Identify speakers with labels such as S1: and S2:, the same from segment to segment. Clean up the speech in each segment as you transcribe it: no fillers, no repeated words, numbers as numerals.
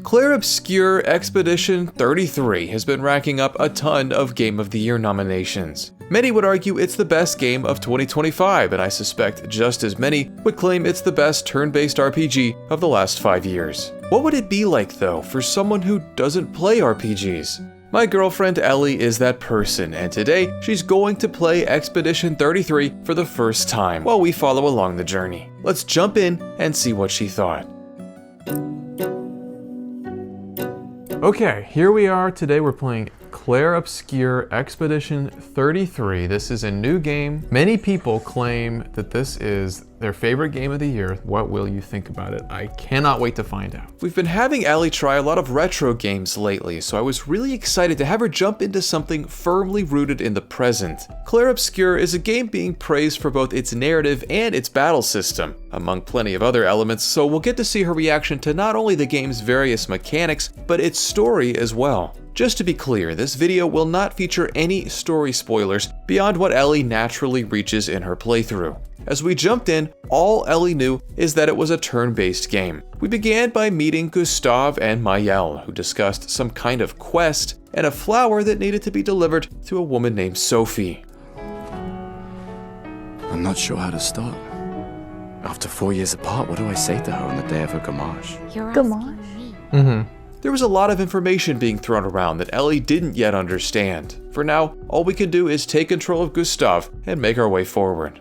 S1: Clair Obscur Expedition 33 has been racking up a ton of Game of the Year nominations. Many would argue it's the best game of 2025, and I suspect just as many would claim it's the best turn-based RPG of the last 5 years. What would it be like, though, for someone who doesn't play RPGs? My girlfriend Ellie is that person, and today she's going to play Expedition 33 for the first time while we follow along the journey. Let's jump in and see what she thought. Okay, here we are. Today we're playing Clair Obscur Expedition 33. This is a new game. Many people claim that this is their favorite game of the year. What will you think about it? I cannot wait to find out. We've been having Ellie try a lot of retro games lately, so I was really excited to have her jump into something firmly rooted in the present. Clair Obscur is a game being praised for both its narrative and its battle system, among plenty of other elements, so we'll get to see her reaction to not only the game's various mechanics, but its story as well. Just to be clear, this video will not feature any story spoilers beyond what Ellie naturally reaches in her playthrough. As we jumped in, all Ellie knew is that it was a turn-based game. We began by meeting Gustav and Mayel, who discussed some kind of quest and a flower that needed to be delivered to a woman named Sophie.
S2: I'm not sure how to start. After 4 years apart, what do I say to her on the day of her gamage?
S3: Gamage?
S1: There was a lot of information being thrown around that Ellie didn't yet understand. For now, all we can do is take control of Gustav and make our way forward.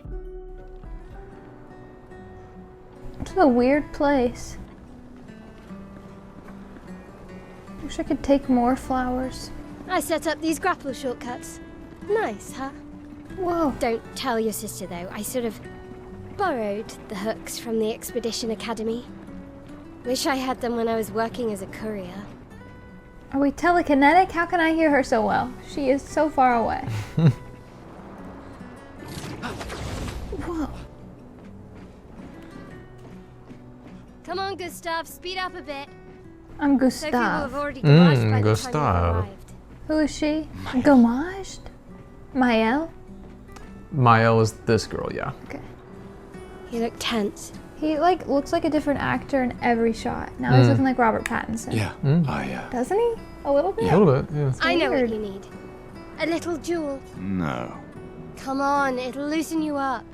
S3: It's a weird place. Wish I could take more flowers.
S4: I set up these grapple shortcuts. Nice, huh?
S3: Whoa.
S4: Don't tell your sister, though. I sort of borrowed the hooks from the Expedition Academy. Wish I had them when I was working as a courier.
S3: Are we telekinetic? How can I hear her so well? She is so far away. Whoa.
S4: Come on, Gustav, speed up a bit.
S3: I'm
S4: Sophie will have
S3: Gustav.
S4: already gamaged by the
S1: Gustav.
S4: time you arrived.
S3: Who is she? Gamaged? Mayel?
S1: Mayel is this girl, yeah.
S3: Okay.
S4: You look tense.
S3: He looks like a different actor in every shot. Now he's looking like Robert Pattinson.
S2: Yeah,
S3: Doesn't he? A little bit?
S1: A little bit, yeah.
S4: I know what
S3: weird.
S4: you need. A little jewel.
S2: No.
S4: Come on, it'll loosen you up.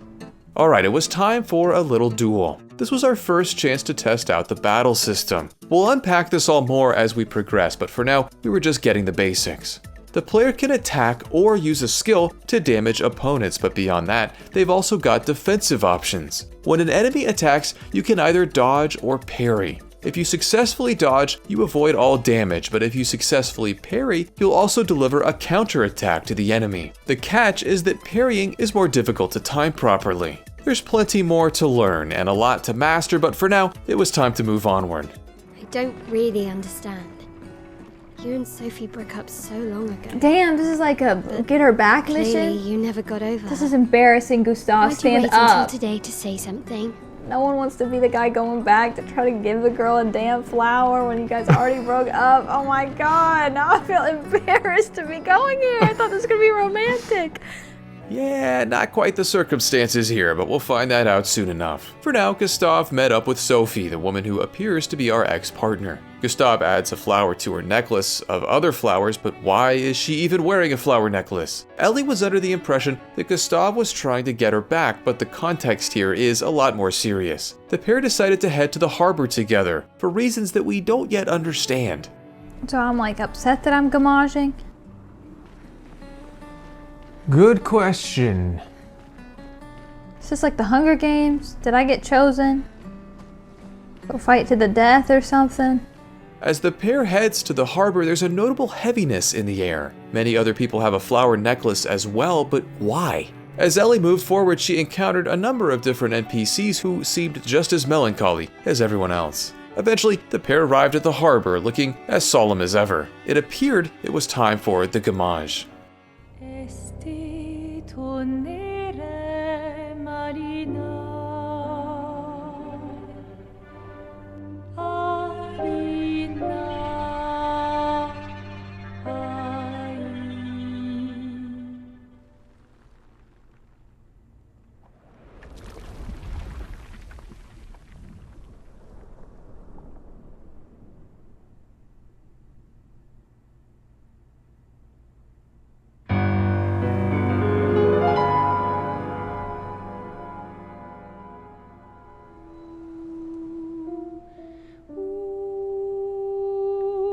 S1: Alright, it was time for a little duel. This was our first chance to test out the battle system. We'll unpack this all more as we progress, but for now, we were just getting the basics. The player can attack or use a skill to damage opponents, but beyond that, they've also got defensive options. When an enemy attacks, you can either dodge or parry. If you successfully dodge, you avoid all damage, but if you successfully parry, you'll also deliver a counterattack to the enemy. The catch is that parrying is more difficult to time properly. There's plenty more to learn and a lot to master, but for now, it was time to move onward.
S4: I don't really understand. You and Sophie broke up so long ago.
S3: Damn, this is like a get her back
S4: Clearly,
S3: mission.
S4: you never got over
S3: This
S4: her.
S3: is embarrassing, Gustav.
S4: Why'd you
S3: Stand
S4: wait
S3: up.
S4: until today to say something?
S3: No one wants to be the guy going back to try to give the girl a damn flower when you guys already broke up. Oh my god, now I feel embarrassed to be going here. I thought this was gonna be romantic.
S1: Yeah, not quite the circumstances here, but we'll find that out soon enough. For now, Gustav met up with Sophie, the woman who appears to be our ex-partner. Gustav adds a flower to her necklace of other flowers, but why is she even wearing a flower necklace? Ellie was under the impression that Gustav was trying to get her back, but the context here is a lot more serious. The pair decided to head to the harbor together, for reasons that we don't yet understand.
S3: So I'm like upset that I'm gamaging.
S1: Good question.
S3: Is this like the Hunger Games? Did I get chosen? Go fight to the death or something?
S1: As the pair heads to the harbor, there's a notable heaviness in the air. Many other people have a flower necklace as well, but why? As Ellie moved forward, she encountered a number of different NPCs who seemed just as melancholy as everyone else. Eventually, the pair arrived at the harbor looking as solemn as ever. It appeared it was time for the gamage.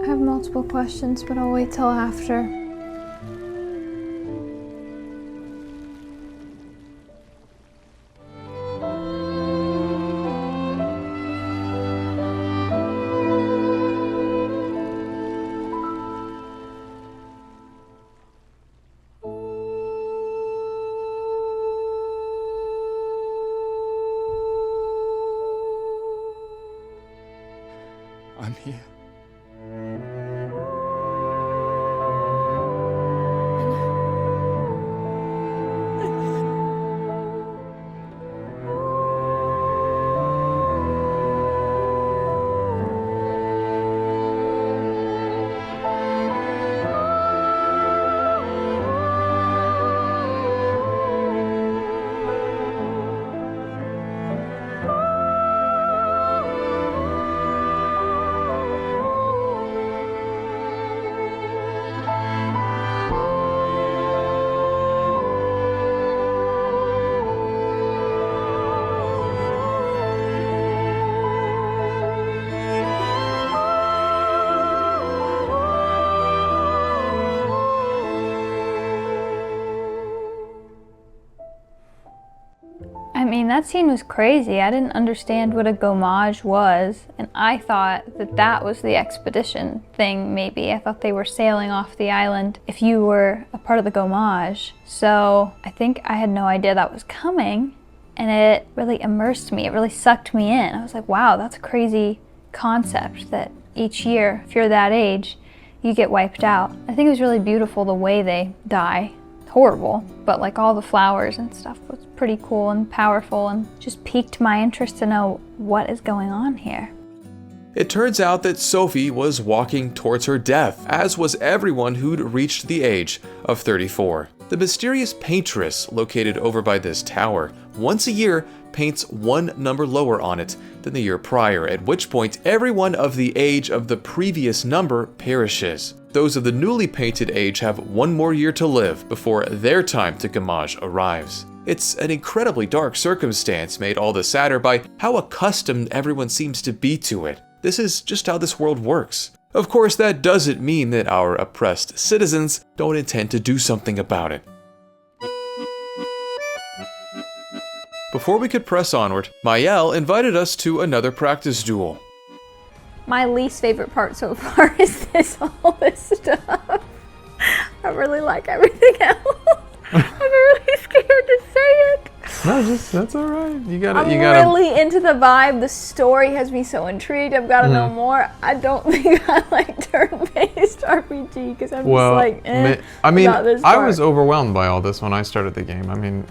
S3: I have multiple questions, but I'll wait till after.
S2: I'm here.
S3: I mean, that scene was crazy. I didn't understand what a gommage was, and I thought that that was the expedition thing, maybe. I thought they were sailing off the island if you were a part of the gommage. So I think I had no idea that was coming, and it really immersed me. It really sucked me in. I was like, wow, that's a crazy concept that each year, if you're that age, you get wiped out. I think it was really beautiful the way they die. Horrible, but like all the flowers and stuff was pretty cool and powerful and just piqued my interest to know what is going on here.
S1: It turns out that Sophie was walking towards her death, as was everyone who'd reached the age of 34. The mysterious paintress located over by this tower, once a year, paints one number lower on it than the year prior, at which point everyone of the age of the previous number perishes. Those of the newly painted age have one more year to live before their time to gommage arrives. It's an incredibly dark circumstance made all the sadder by how accustomed everyone seems to be to it. This is just how this world works. Of course, that doesn't mean that our oppressed citizens don't intend to do something about it. Before we could press onward, Mayel invited us to another practice duel.
S3: My least favorite part so far is all this stuff. I really like everything else. I'm really scared to say it.
S1: No, that's all right.
S3: I'm really into the vibe. The story has me so intrigued. I've got to know more. I don't think I like turn-based RPG because I'm just like,
S1: I mean,
S3: about this
S1: I
S3: part.
S1: was overwhelmed by all this when I started the game. I mean,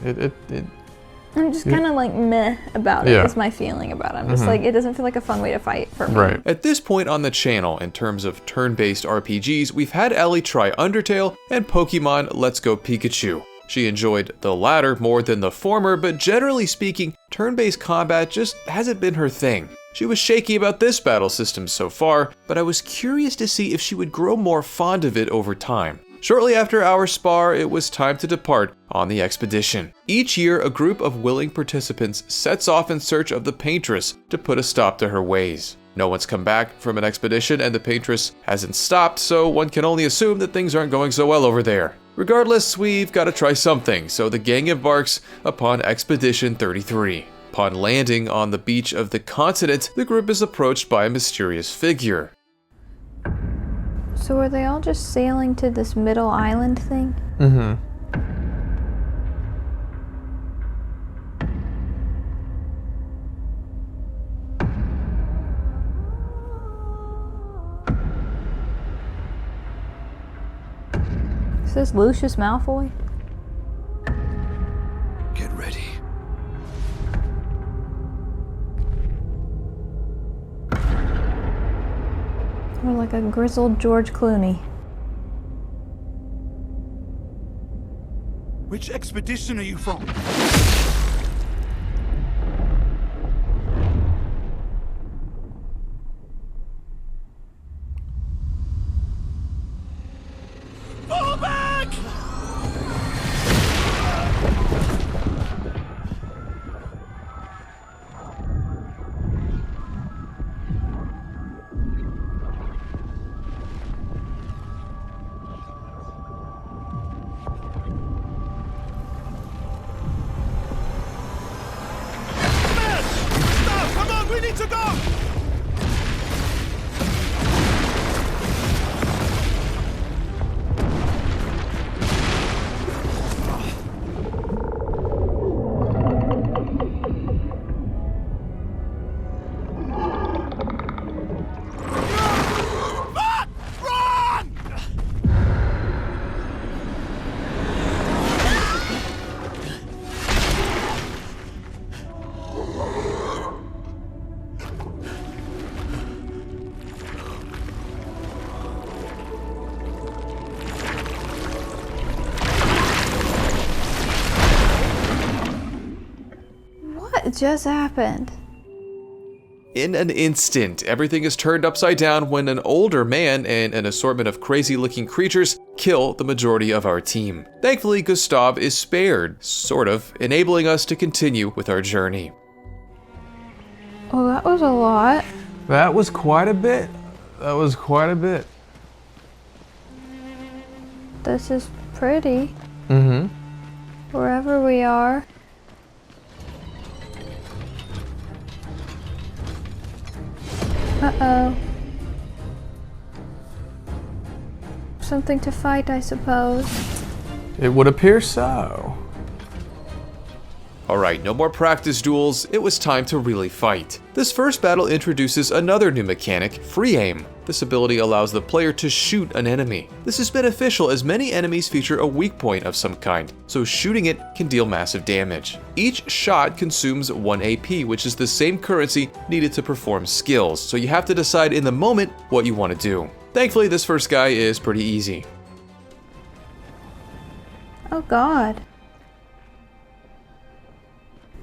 S3: I'm just kind of like meh about it.
S1: Yeah.
S3: Is my feeling about it. I'm just like, it doesn't feel like a fun way to fight for me.
S1: Right. At this point on the channel, in terms of turn-based RPGs, we've had Ellie try Undertale and Pokemon Let's Go Pikachu. She enjoyed the latter more than the former, but generally speaking, turn-based combat just hasn't been her thing. She was shaky about this battle system so far, but I was curious to see if she would grow more fond of it over time. Shortly after our spar, it was time to depart on the expedition. Each year, a group of willing participants sets off in search of the paintress to put a stop to her ways. No one's come back from an expedition and the paintress hasn't stopped, so one can only assume that things aren't going so well over there. Regardless, we've got to try something, so the gang embarks upon Expedition 33. Upon landing on the beach of the continent, the group is approached by a mysterious figure.
S3: So are they all just sailing to this middle island thing?
S1: Mm-hmm.
S3: Is this Lucius Malfoy?
S2: Get ready.
S3: Or like a grizzled George Clooney.
S5: Which expedition are you from? Fall back!
S3: It just happened.
S1: In an instant, everything is turned upside down when an older man and an assortment of crazy-looking creatures kill the majority of our team. Thankfully, Gustav is spared, sort of, enabling us to continue with our journey.
S3: Oh, that was a lot.
S1: That was quite a bit. That was quite a bit.
S3: This is pretty.
S1: Mm-hmm.
S3: Wherever we are. Uh-oh. Something to fight, I suppose.
S1: It would appear so. Alright, no more practice duels, it was time to really fight. This first battle introduces another new mechanic, free aim. This ability allows the player to shoot an enemy. This is beneficial as many enemies feature a weak point of some kind, so shooting it can deal massive damage. Each shot consumes 1 AP, which is the same currency needed to perform skills, so you have to decide in the moment what you want to do. Thankfully, this first guy is pretty easy.
S3: Oh God.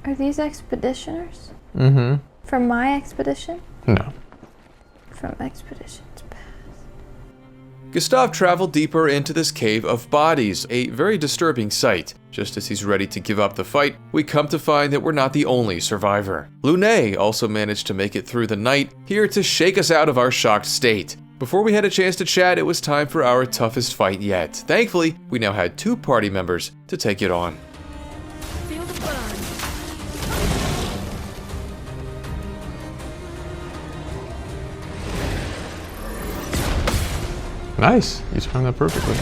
S3: Are these expeditioners?
S1: Mm-hmm.
S3: From my expedition?
S1: No.
S3: From expeditions past.
S1: Gustav traveled deeper into this cave of bodies, a very disturbing sight. Just as he's ready to give up the fight, we come to find that we're not the only survivor. Lune also managed to make it through the night, here to shake us out of our shocked state. Before we had a chance to chat, it was time for our toughest fight yet. Thankfully, we now had 2 party members to take it on.
S5: Feel the burn.
S1: Nice, you timed that perfectly.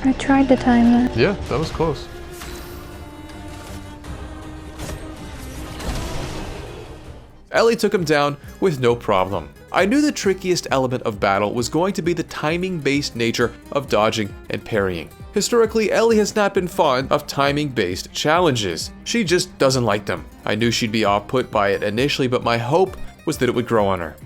S3: I tried to time that.
S1: Yeah, that was close. Ellie took him down with no problem. I knew the trickiest element of battle was going to be the timing-based nature of dodging and parrying. Historically, Ellie has not been fond of timing-based challenges. She just doesn't like them. I knew she'd be off-put by it initially, but my hope was that it would grow on her.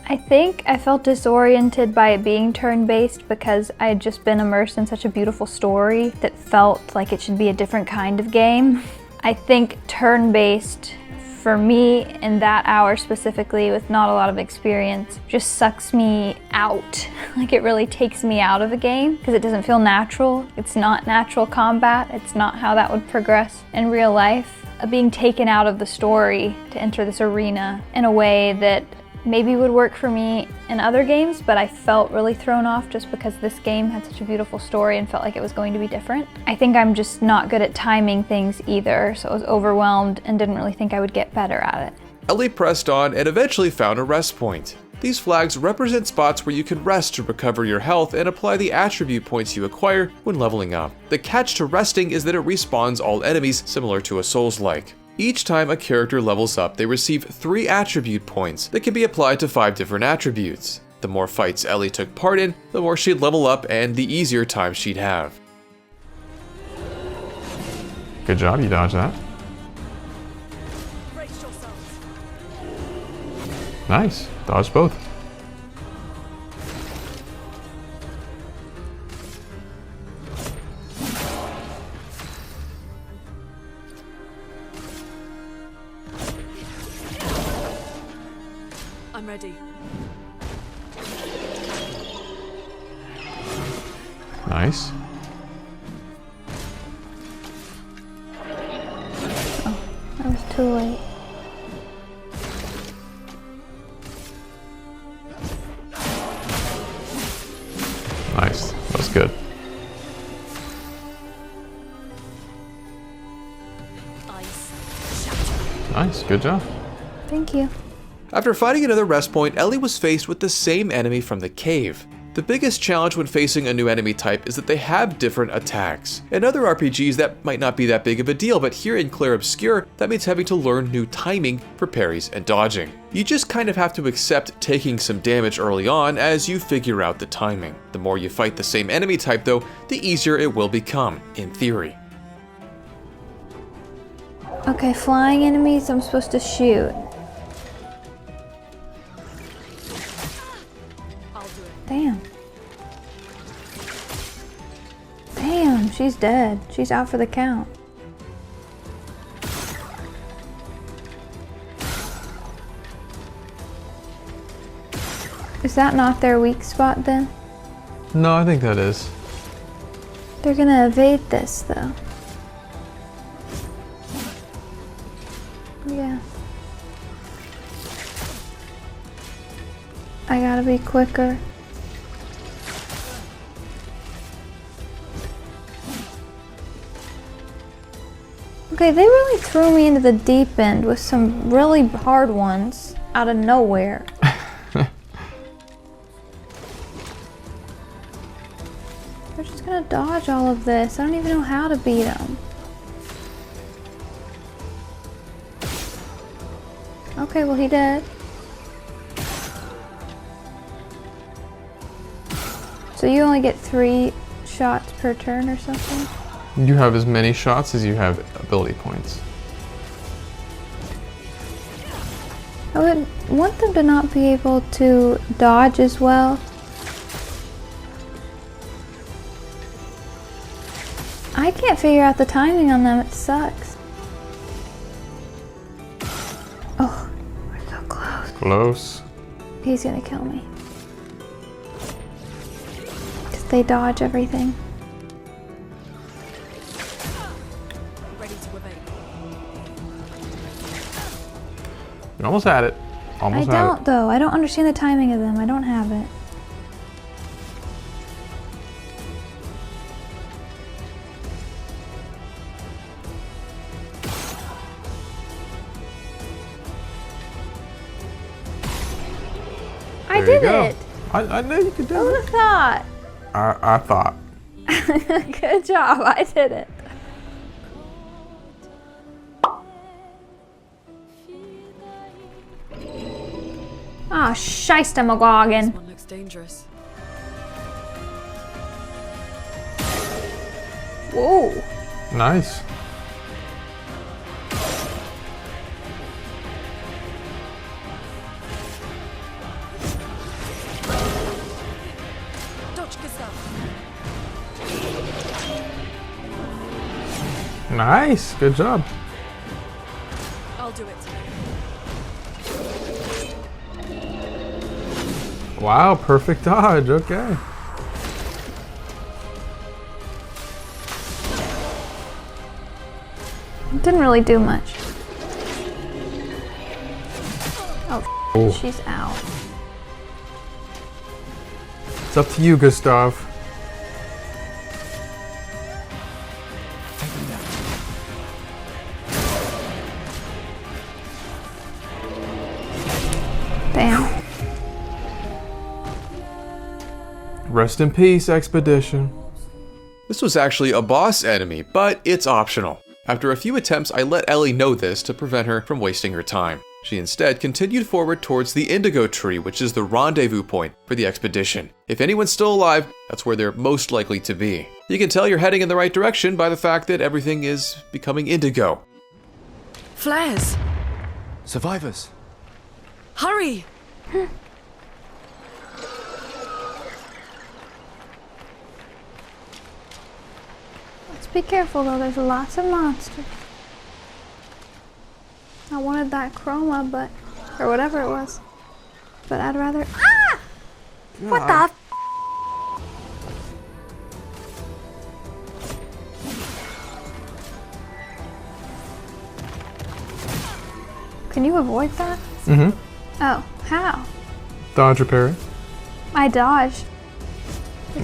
S3: I think I felt disoriented by it being turn-based because I had just been immersed in such a beautiful story that felt like it should be a different kind of game. I think turn-based, for me in that hour specifically with not a lot of experience, just sucks me out. Like it really takes me out of the game because it doesn't feel natural. It's not natural combat. It's not how that would progress in real life. Being taken out of the story to enter this arena in a way that maybe would work for me in other games, but I felt really thrown off just because this game had such a beautiful story and felt like it was going to be different. I think I'm just not good at timing things either, so I was overwhelmed and didn't really think I would get better at it.
S1: Ellie pressed on and eventually found a rest point. These flags represent spots where you can rest to recover your health and apply the attribute points you acquire when leveling up. The catch to resting is that it respawns all enemies, similar to a Souls-like. Each time a character levels up, they receive 3 attribute points that can be applied to 5 different attributes. The more fights Ellie took part in, the more she'd level up and the easier time she'd have. Good job, you dodged that.
S5: Brace yourselves.
S1: Nice, dodged both.
S5: I'm ready.
S1: Nice.
S3: I was too late.
S1: Nice, that was good.
S5: Ice. Shatter.
S1: Nice, good job.
S3: Thank you.
S1: After fighting another rest point, Ellie was faced with the same enemy from the cave. The biggest challenge when facing a new enemy type is that they have different attacks. In other RPGs, that might not be that big of a deal, but here in Clair Obscur, that means having to learn new timing for parries and dodging. You just kind of have to accept taking some damage early on as you figure out the timing. The more you fight the same enemy type though, the easier it will become, in theory.
S3: Okay, flying enemies I'm supposed to shoot. Damn. Damn, she's dead. She's out for the count. Is that not their weak spot then?
S1: No, I think that is.
S3: They're gonna evade this though. Yeah. I gotta be quicker. Okay, they really threw me into the deep end with some really hard ones out of nowhere. They're just gonna dodge all of this. I don't even know how to beat them. Okay, well he did. So you only get 3 shots per turn or something?
S1: You have as many shots as you have ability points.
S3: I would want them to not be able to dodge as well. I can't figure out the timing on them, it sucks. Oh, we're so close.
S1: Close.
S3: He's gonna kill me. Because they dodge everything.
S5: Ready to evade.
S1: You almost had it. Almost
S3: I
S1: had
S3: don't though, I don't understand the timing of them, I don't have it. I
S1: There you
S3: did
S1: go.
S3: it!
S1: I knew you could
S3: I
S1: do
S3: would
S1: it.
S3: have thought.
S1: I thought.
S3: Good job, I did it. Ah, shiesta McGoggin.
S5: This one looks dangerous.
S3: Whoa.
S1: Nice.
S5: Dodge Gustav.
S1: Nice. Good job.
S5: I'll do it.
S1: Wow, perfect dodge. Okay.
S3: Didn't really do much. Oh,
S1: Oh.
S3: she's out.
S1: It's up to you, Gustav.
S3: Damn.
S1: Rest in peace, Expedition.
S6: This was actually a boss enemy, but it's optional. After a few attempts, I let Ellie know this to prevent her from wasting her time. She instead continued forward towards the Indigo Tree, which is the rendezvous point for the expedition. If anyone's still alive, that's where they're most likely to be. You can tell you're heading in the right direction by the fact that everything is becoming indigo.
S5: Flares!
S2: Survivors.
S5: Hurry!
S3: Let's be careful though, there's lots of monsters. I wanted that chroma, but, or whatever it was. But I'd rather, ah! What the f? Can you avoid that?
S1: Mm-hmm.
S3: Oh, how?
S1: Dodge or parry.
S3: I dodged.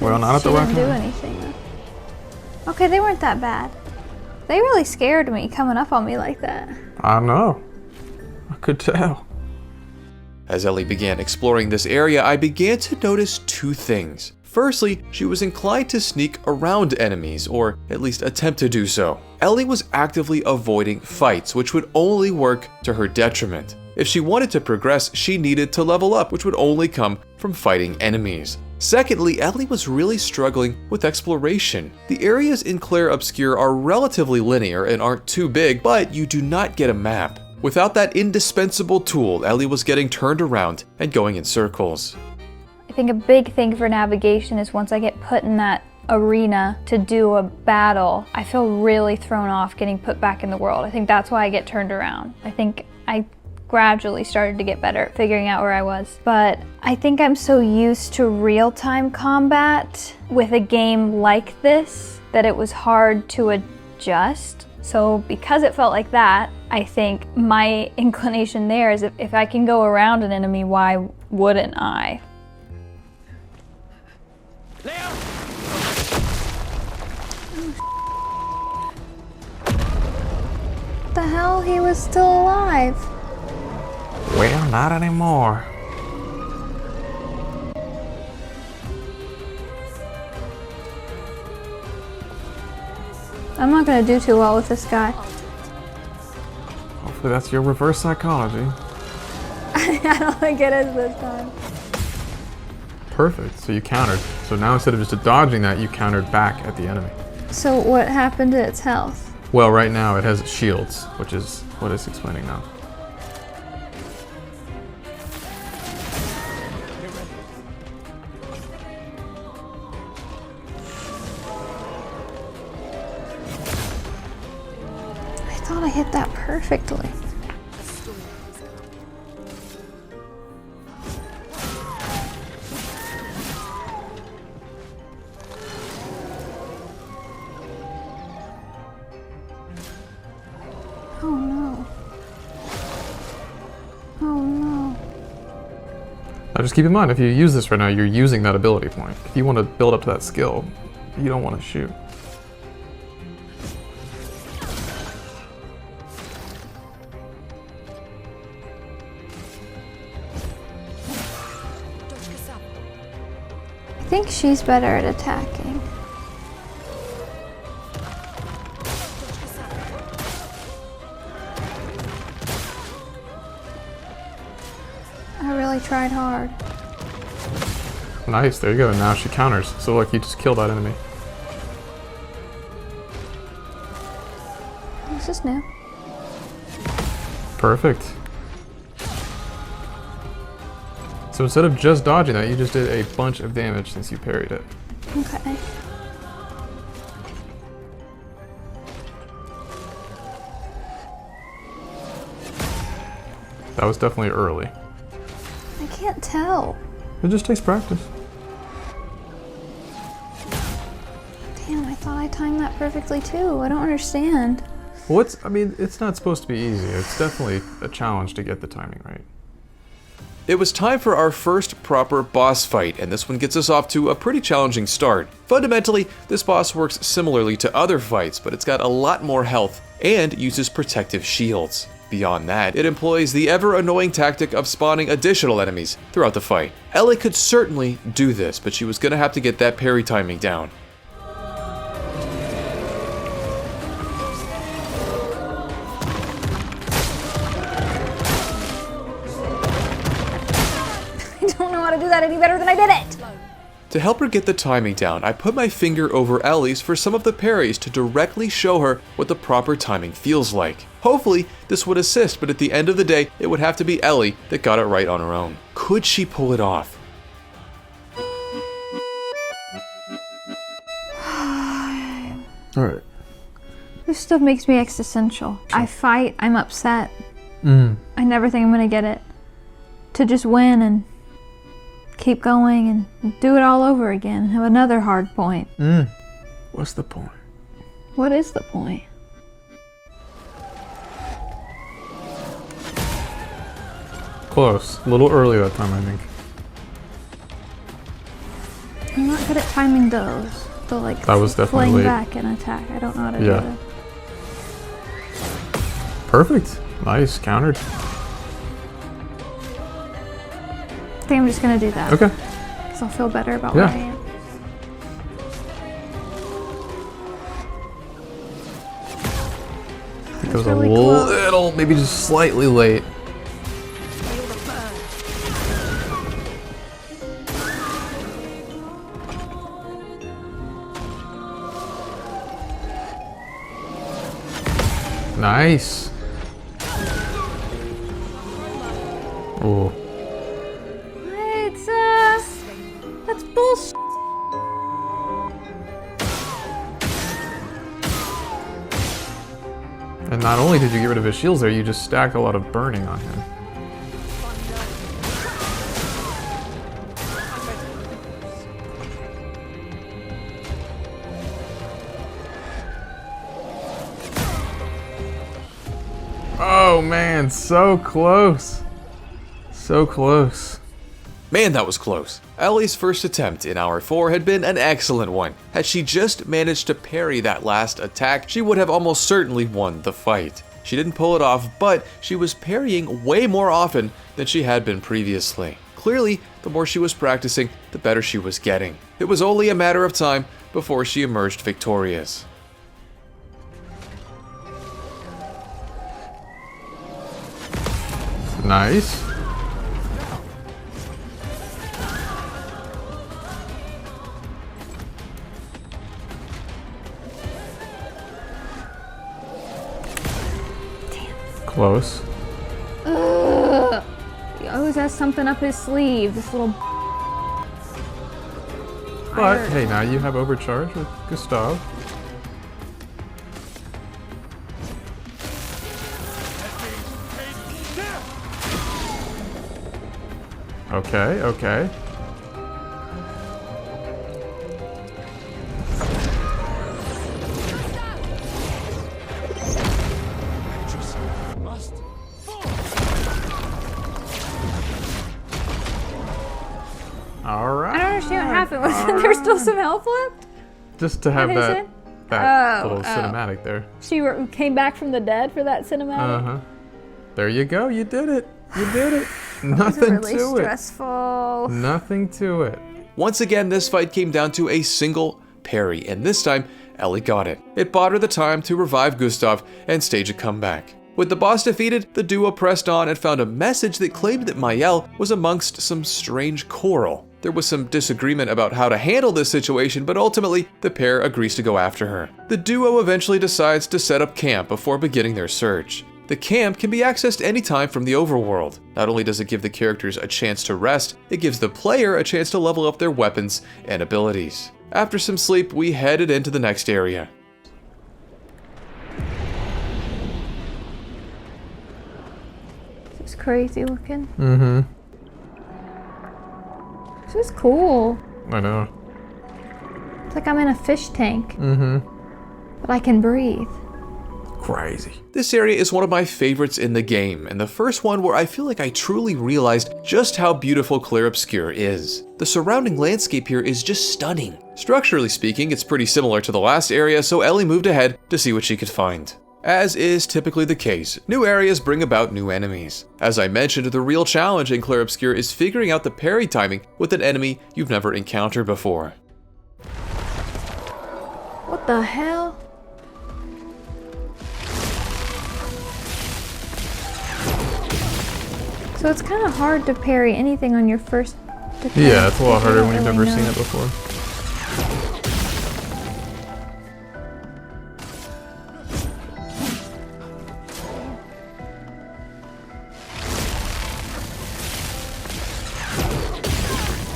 S1: Well, not at the
S3: She
S1: right
S3: didn't do
S1: time.
S3: anything though. Okay, they weren't that bad. They really scared me coming up on me like that.
S1: I know. I could tell.
S6: As Ellie began exploring this area, I began to notice two things. Firstly, she was inclined to sneak around enemies, or at least attempt to do so. Ellie was actively avoiding fights, which would only work to her detriment. If she wanted to progress, she needed to level up, which would only come from fighting enemies. Secondly, Ellie was really struggling with exploration. The areas in Clair Obscur are relatively linear and aren't too big, but you do not get a map. Without that indispensable tool, Ellie was getting turned around and going in circles.
S3: If think a big thing for navigation is once I get put in that arena to do a battle, I feel really thrown off getting put back in the world. I think that's why I get turned around. I think I gradually started to get better at figuring out where I was. But I think I'm so used to real-time combat with a game like this that it was hard to adjust. So because it felt like that, I think my inclination there is if I can go around an enemy, why wouldn't I? What the hell? He was still alive.
S1: Well, not anymore.
S3: I'm not gonna do too well with this guy.
S1: Hopefully that's your reverse psychology.
S3: I don't think it is this time.
S1: Perfect, so you countered. So now instead of just dodging that, you countered back at the enemy.
S3: So what happened to its health?
S1: Well, right now it has shields, which is what it's explaining now.
S3: I thought I hit that perfectly. Oh no. Oh no.
S1: Now just keep in mind, if you use this right now, you're using that ability point. If you want to build up to that skill, you don't want to shoot.
S3: I think she's better at attacking. I really tried hard.
S1: Nice, there you go. Now she counters. So look, you just killed that enemy.
S3: This is new.
S1: Perfect. So instead of just dodging that, you just did a bunch of damage since you parried it.
S3: Okay.
S1: That was definitely early.
S3: I can't tell.
S1: It just takes practice.
S3: Damn, I thought I timed that perfectly too. I don't understand.
S1: Well, I mean, it's not supposed to be easy. It's definitely a challenge to get the timing right.
S6: It was time for our first proper boss fight, and this one gets us off to a pretty challenging start. Fundamentally, this boss works similarly to other fights, but it's got a lot more health and uses protective shields. Beyond that, it employs the ever-annoying tactic of spawning additional enemies throughout the fight. Ellie could certainly do this, but she was gonna have to get that parry timing down.
S3: I don't know how to do that any better than I did it.
S6: To help her get the timing down, I put my finger over Ellie's for some of the parries to directly show her what the proper timing feels like. Hopefully, this would assist, but at the end of the day, it would have to be Ellie that got it right on her own. Could she pull it off?
S1: Alright.
S3: This stuff makes me existential. I fight, I'm upset. I never think I'm gonna get it. To just win and keep going and do it all over again and have another hard point.
S1: What's the point?
S3: What is the point?
S1: Close. A little early that time, I think.
S3: I'm not good at timing those. The like
S1: That was definitely
S3: fling
S1: late.
S3: back and attack. I don't know how to do
S1: Yeah.
S3: it.
S1: Perfect. Nice. Countered.
S3: I think I'm just gonna do that.
S1: Okay.
S3: Because I'll feel better about
S1: Yeah.
S3: where I am.
S1: I think it was a
S3: really close.
S1: little, maybe just slightly late.
S5: Feel the burn.
S1: Nice. Oh.
S3: It's
S1: And not only did you get rid of his shields there, you just stacked a lot of burning on him. Oh man, so close. So close.
S6: Man, that was close. Ellie's first attempt in Hour 4 had been an excellent one. Had she just managed to parry that last attack, she would have almost certainly won the fight. She didn't pull it off, but she was parrying way more often than she had been previously. Clearly, the more she was practicing, the better she was getting. It was only a matter of time before she emerged victorious.
S1: Nice. Close.
S3: Ugh. He always has something up his sleeve, this little.
S1: But hey, now you have overcharge with Gustav. Okay, okay. All right.
S3: I don't understand what happened. Was there still some health left?
S1: Just to have
S3: What is
S1: that,
S3: it?
S1: little cinematic there.
S3: She came back from the dead for that cinematic.
S1: Uh-huh. There you go. You did it. You did it.
S3: It was
S1: Nothing
S3: really
S1: to
S3: stressful.
S1: it. Nothing to it.
S6: Once again, this fight came down to a single parry, and this time, Ellie got it. It bought her the time to revive Gustav and stage a comeback. With the boss defeated, the duo pressed on and found a message that claimed that Mael was amongst some strange coral. There was some disagreement about how to handle this situation, but ultimately, the pair agrees to go after her. The duo eventually decides to set up camp before beginning their search. The camp can be accessed anytime from the overworld. Not only does it give the characters a chance to rest, it gives the player a chance to level up their weapons and abilities. After some sleep, we headed into the next area.
S3: This is crazy looking.
S1: Mm-hmm.
S3: This is cool.
S1: I know.
S3: It's like I'm in a fish tank.
S1: Mm-hmm.
S3: But I can breathe.
S1: Crazy.
S6: This area is one of my favorites in the game, and the first one where I feel like I truly realized just how beautiful Clair Obscur is. The surrounding landscape here is just stunning. Structurally speaking, it's pretty similar to the last area, so Ellie moved ahead to see what she could find. As is typically the case, new areas bring about new enemies. As I mentioned, the real challenge in Clair Obscur is figuring out the parry timing with an enemy you've never encountered before.
S3: What the hell? So it's kind of hard to parry anything on your first defense.
S1: Yeah, it's a lot
S3: if you
S1: harder
S3: don't
S1: when you've
S3: really
S1: never seen
S3: know.
S1: it before.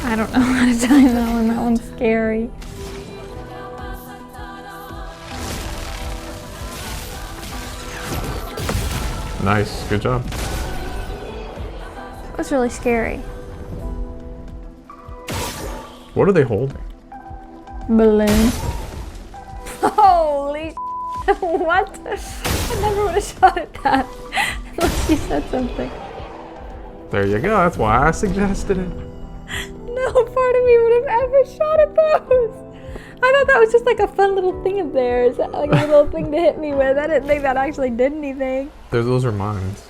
S3: I don't know how to time that one. That one's scary.
S1: Nice, good job.
S3: That was really scary.
S1: What are they holding?
S3: Balloon. Holy what? I never would have shot at that unless you said something.
S1: There you go, that's why I suggested it.
S3: No part of me would have ever shot at those. I thought that was just like a fun little thing of theirs, like a little thing to hit me with. I didn't think that actually did anything.
S1: Those are mines.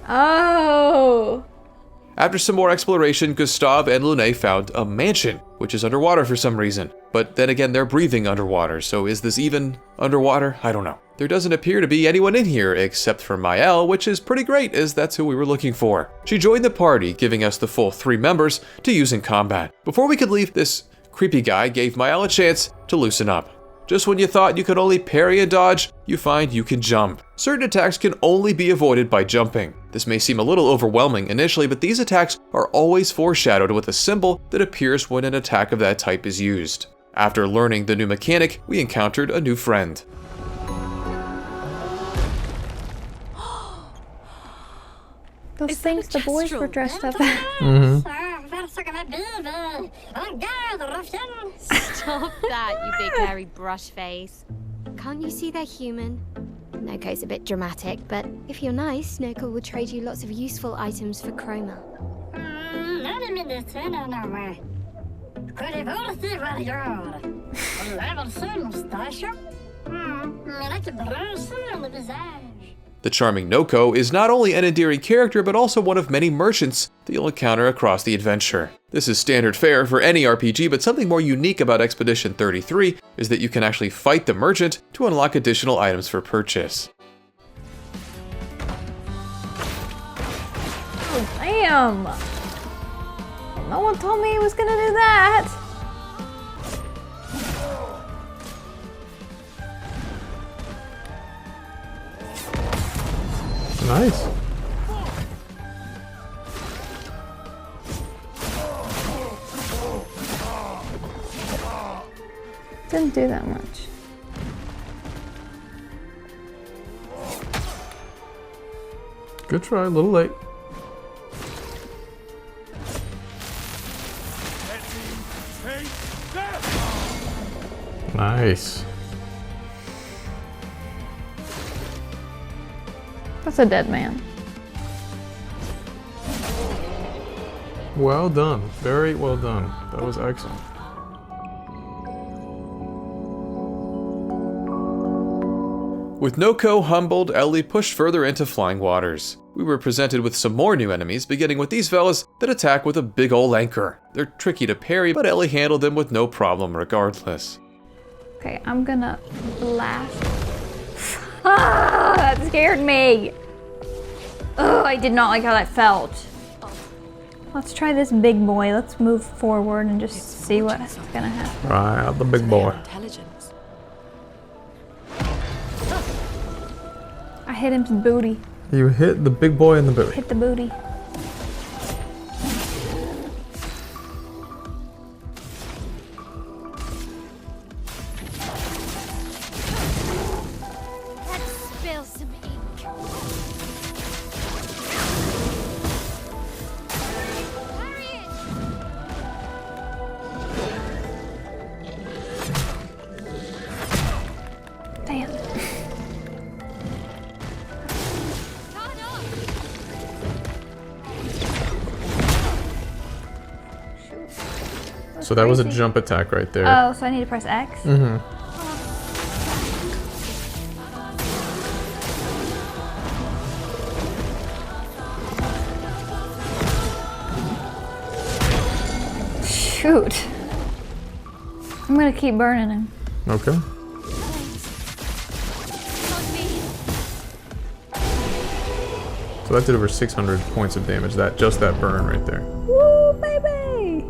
S3: Oh.
S6: After some more exploration, Gustav and Lune found a mansion, which is underwater for some reason. But then again, they're breathing underwater, so is this even underwater? I don't know. There doesn't appear to be anyone in here except for Mael, which is pretty great, as that's who we were looking for. She joined the party, giving us the full 3 members to use in combat. Before we could leave, this creepy guy gave Mael a chance to loosen up. Just when you thought you could only parry and dodge, you find you can jump. Certain attacks can only be avoided by jumping. This may seem a little overwhelming initially, but these attacks are always foreshadowed with a symbol that appears when an attack of that type is used. After learning the new mechanic, we encountered a new friend.
S3: Those
S5: Is that
S3: things
S5: a
S3: the boys were
S5: kestrel?
S3: dressed up as.
S4: Stop that, you big hairy brush face. Can't you see they're human? Noko's a bit dramatic, but if you're nice, Noko will trade you lots of useful items for chroma.
S6: The charming Noko is not only an endearing character, but also one of many merchants that you'll encounter across the adventure. This is standard fare for any RPG, but something more unique about Expedition 33 is that you can actually fight the merchant to unlock additional items for purchase.
S3: Damn! No one told me he was gonna do that!
S1: Nice.
S3: Didn't do that much.
S1: Good try, a little late. Nice.
S3: That's a dead man.
S1: Well done. Very well done. That was excellent.
S6: With Noko humbled, Ellie pushed further into flying waters. We were presented with some more new enemies, beginning with these fellas that attack with a big ol' anchor. They're tricky to parry, but Ellie handled them with no problem regardless.
S3: Okay, I'm gonna blast. Ah, that scared me. Oh, I did not like how that felt. Let's try this big boy. Let's move forward and just see what's gonna happen.
S1: Right, the big boy.
S5: Intelligence.
S3: I hit him in the booty.
S1: You hit the big boy in the booty.
S3: Hit the booty.
S4: Let's spill some ink. Hurry it!
S3: Damn.
S4: Turn up!
S1: So that was a
S3: crazy.
S1: jump attack right there.
S3: Oh, so I need to press X? Shoot. I'm gonna keep burning him.
S1: Okay.
S4: Not me.
S1: So that did over 600 points of damage. Just that burn right there.
S3: Woo, baby!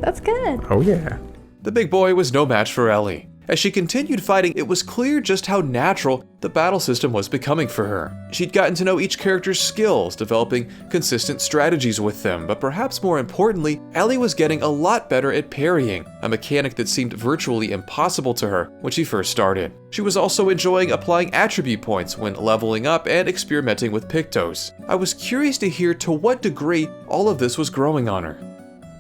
S3: That's good.
S1: Oh yeah.
S6: The big boy was no match for Ellie. As she continued fighting, it was clear just how natural the battle system was becoming for her. She'd gotten to know each character's skills, developing consistent strategies with them, but perhaps more importantly, Ellie was getting a lot better at parrying, a mechanic that seemed virtually impossible to her when she first started. She was also enjoying applying attribute points when leveling up and experimenting with Pictos. I was curious to hear to what degree all of this was growing on her.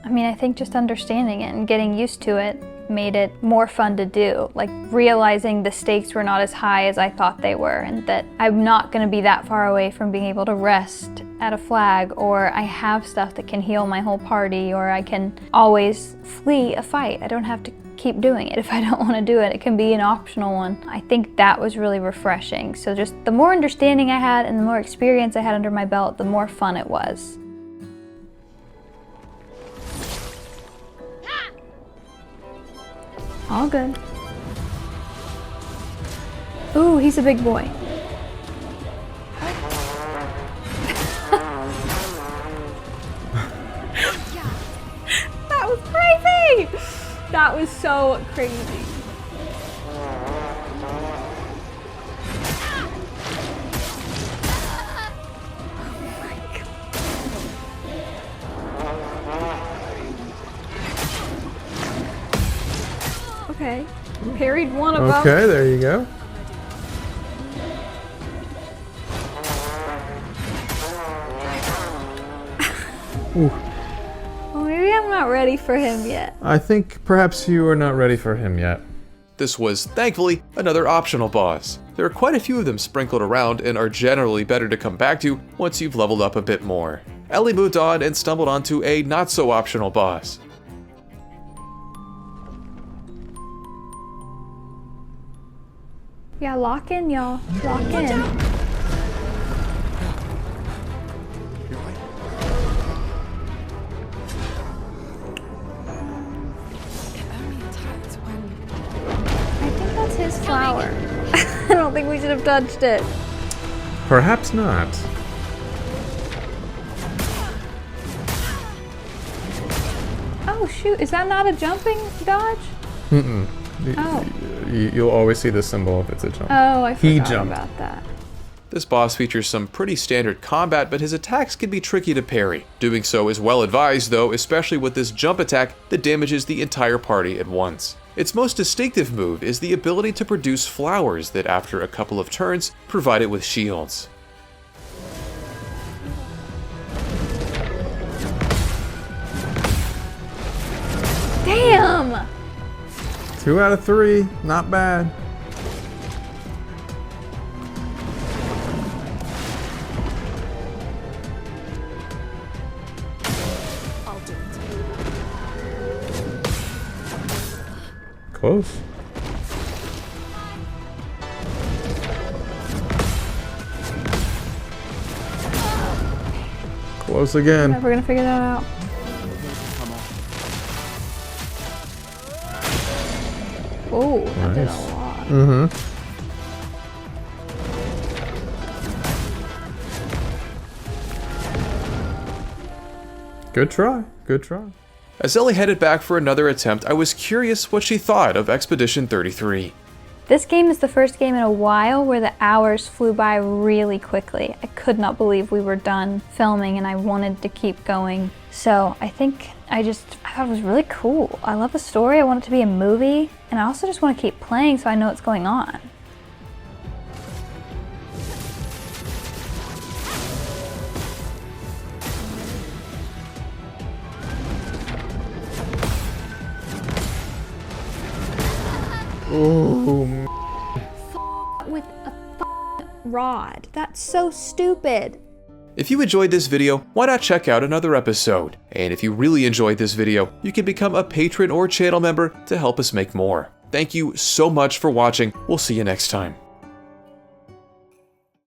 S3: I mean, I think just understanding it and getting used to it made it more fun to do. Like realizing the stakes were not as high as I thought they were, and that I'm not going to be that far away from being able to rest at a flag, or I have stuff that can heal my whole party, or I can always flee a fight. I don't have to keep doing it if I don't want to do it. It can be an optional one. I think that was really refreshing. So just the more understanding I had and the more experience I had under my belt, the more fun it was. All good. Ooh, he's a big boy. That was crazy! That was so crazy. Okay, parried one of them.
S1: Okay, there you go.
S3: Well, maybe I'm not ready for him yet.
S1: I think perhaps you are not ready for him yet.
S6: This was, thankfully, another optional boss. There are quite a few of them sprinkled around and are generally better to come back to once you've leveled up a bit more. Ellie moved on and stumbled onto a not-so-optional boss.
S3: Yeah, lock in, y'all. Lock in. I think that's his flower. I don't think we should have touched it.
S1: Perhaps not.
S3: Oh shoot, is that not a jumping dodge?
S1: Mm-mm.
S3: Oh.
S1: You'll always see the symbol if it's a jump.
S3: Oh, I
S1: He
S3: forgot
S1: jumped.
S3: about that.
S6: This boss features some pretty standard combat, but his attacks can be tricky to parry. Doing so is well advised though, especially with this jump attack that damages the entire party at once. Its most distinctive move is the ability to produce flowers that after a couple of turns provide it with shields.
S3: Damn!
S1: 2 out of 3, not bad.
S5: I'll do it.
S1: Close. Close again.
S3: Never gonna figure that out. Oh, that did a
S1: Nice.
S3: lot.
S1: Mm-hmm. Good try. Good try.
S6: As Ellie headed back for another attempt, I was curious what she thought of Expedition 33.
S3: This game is the first game in a while where the hours flew by really quickly. I could not believe we were done filming and I wanted to keep going. So I think I thought it was really cool. I love the story, I want it to be a movie, and I also just want to keep playing so I know what's going on.
S1: Ooh.
S3: With a rod. That's so stupid.
S6: If you enjoyed this video, why not check out another episode? And if you really enjoyed this video, you can become a patron or channel member to help us make more. Thank you so much for watching. We'll see you next time.